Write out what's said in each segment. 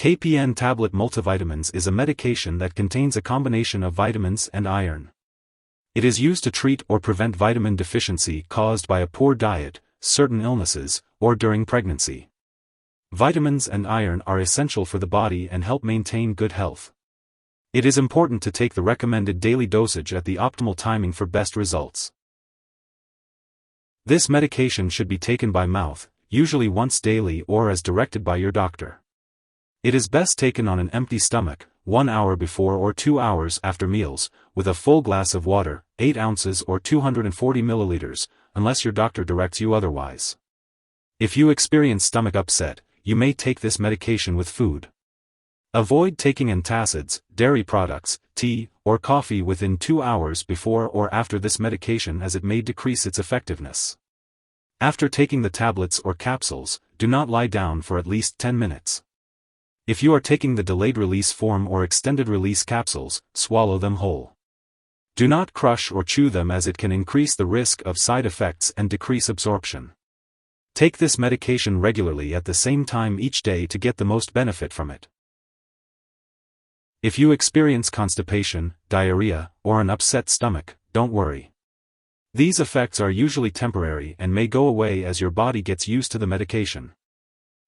Kpn Tablet Multivitamins is a medication that contains a combination of vitamins and iron. It is used to treat or prevent vitamin deficiency caused by a poor diet, certain illnesses, or during pregnancy. Vitamins and iron are essential for the body and help maintain good health. It is important to take the recommended daily dosage at the optimal timing for best results. This medication should be taken by mouth, usually once daily or as directed by your doctor. It is best taken on an empty stomach, 1 hour before or 2 hours after meals, with a full glass of water, 8 ounces or 240 milliliters, unless your doctor directs you otherwise. If you experience stomach upset, you may take this medication with food. Avoid taking antacids, dairy products, tea, or coffee within 2 hours before or after this medication as it may decrease its effectiveness. After taking the tablets or capsules, do not lie down for at least 10 minutes. If you are taking the delayed release form or extended release capsules, swallow them whole. Do not crush or chew them as it can increase the risk of side effects and decrease absorption. Take this medication regularly at the same time each day to get the most benefit from it. If you experience constipation, diarrhea, or an upset stomach, don't worry. These effects are usually temporary and may go away as your body gets used to the medication.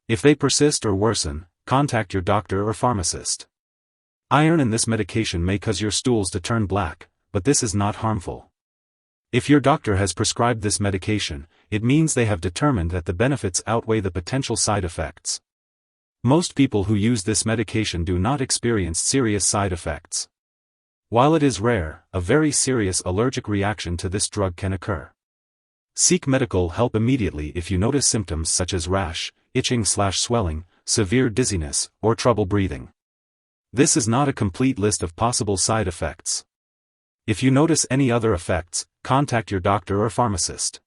If they persist or worsen, contact your doctor or pharmacist. Iron in this medication may cause your stools to turn black, but this is not harmful. If your doctor has prescribed this medication, it means they have determined that the benefits outweigh the potential side effects. Most people who use this medication do not experience serious side effects. While it is rare, a very serious allergic reaction to this drug can occur. Seek medical help immediately if you notice symptoms such as rash, itching/swelling, severe dizziness, or trouble breathing. This is not a complete list of possible side effects. If you notice any other effects, contact your doctor or pharmacist.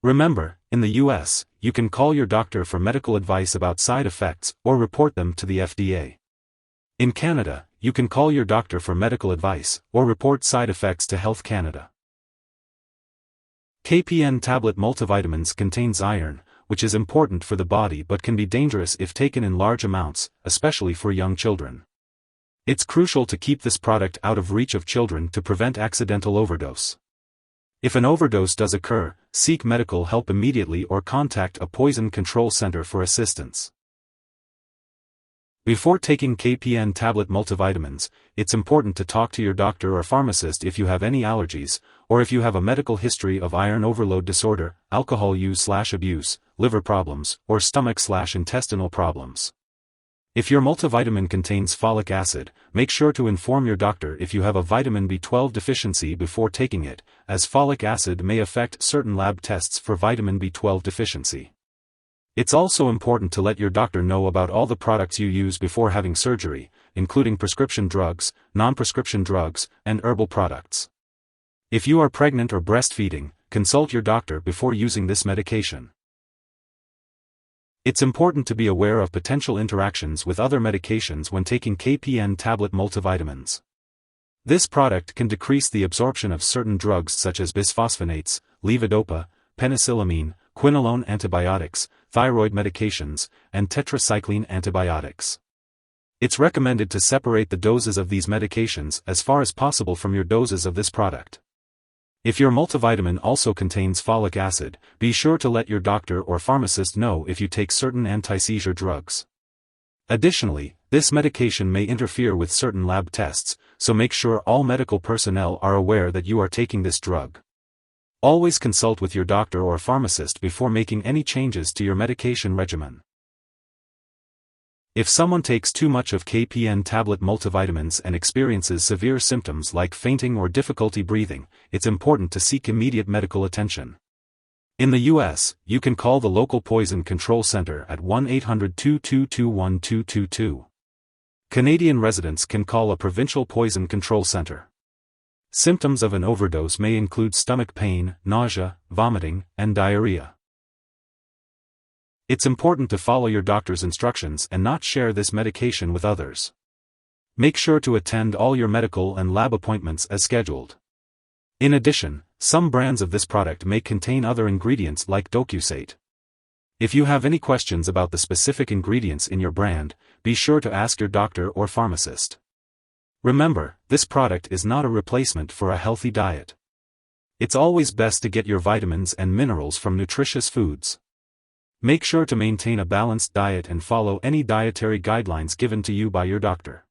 Remember, in the US, you can call your doctor for medical advice about side effects or report them to the FDA. In Canada, you can call your doctor for medical advice or report side effects to Health Canada. Kpn Tablet Multivitamins contains iron, which is important for the body but can be dangerous if taken in large amounts, especially for young children. It's crucial to keep this product out of reach of children to prevent accidental overdose. If an overdose does occur, seek medical help immediately or contact a poison control center for assistance. Before taking Kpn Tablet Multivitamins, it's important to talk to your doctor or pharmacist if you have any allergies, or if you have a medical history of iron overload disorder, alcohol use/abuse, liver problems, or stomach/intestinal problems. If your multivitamin contains folic acid, make sure to inform your doctor if you have a vitamin B12 deficiency before taking it, as folic acid may affect certain lab tests for vitamin B12 deficiency. It's also important to let your doctor know about all the products you use before having surgery, including prescription drugs, non-prescription drugs, and herbal products. If you are pregnant or breastfeeding, consult your doctor before using this medication. It's important to be aware of potential interactions with other medications when taking Kpn Tablet Multivitamins. This product can decrease the absorption of certain drugs such as bisphosphonates, levodopa, penicillamine, quinolone antibiotics, thyroid medications, and tetracycline antibiotics. It's recommended to separate the doses of these medications as far as possible from your doses of this product. If your multivitamin also contains folic acid, be sure to let your doctor or pharmacist know if you take certain anti-seizure drugs. Additionally, this medication may interfere with certain lab tests, so make sure all medical personnel are aware that you are taking this drug. Always consult with your doctor or pharmacist before making any changes to your medication regimen. If someone takes too much of Kpn Tablet Multivitamins and experiences severe symptoms like fainting or difficulty breathing, it's important to seek immediate medical attention. In the US, you can call the local poison control center at 1-800-222-1222. Canadian residents can call a provincial poison control center. Symptoms of an overdose may include stomach pain, nausea, vomiting, and diarrhea. It's important to follow your doctor's instructions and not share this medication with others. Make sure to attend all your medical and lab appointments as scheduled. In addition, some brands of this product may contain other ingredients like docusate. If you have any questions about the specific ingredients in your brand, be sure to ask your doctor or pharmacist. Remember, this product is not a replacement for a healthy diet. It's always best to get your vitamins and minerals from nutritious foods. Make sure to maintain a balanced diet and follow any dietary guidelines given to you by your doctor.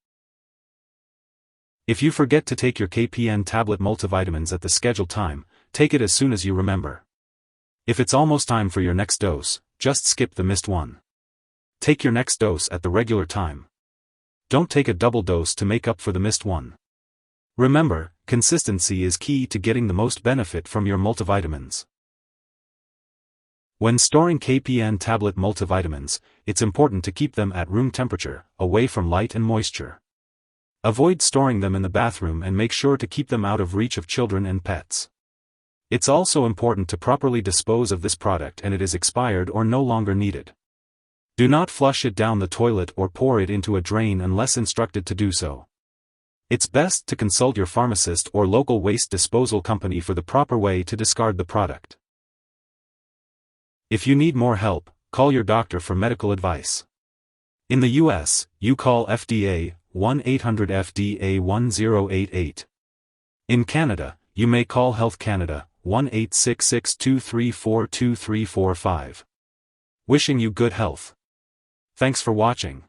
If you forget to take your Kpn Tablet Multivitamins at the scheduled time, take it as soon as you remember. If it's almost time for your next dose, just skip the missed one. Take your next dose at the regular time. Don't take a double dose to make up for the missed one. Remember, consistency is key to getting the most benefit from your multivitamins. When storing Kpn Tablet Multivitamins, it's important to keep them at room temperature, away from light and moisture. Avoid storing them in the bathroom and make sure to keep them out of reach of children and pets. It's also important to properly dispose of this product and it is expired or no longer needed. Do not flush it down the toilet or pour it into a drain unless instructed to do so. It's best to consult your pharmacist or local waste disposal company for the proper way to discard the product. If you need more help, call your doctor for medical advice. In the US, you call FDA 1-800-FDA-1088. In Canada, you may call Health Canada 1-866-234-2345. Wishing you good health. Thanks for watching.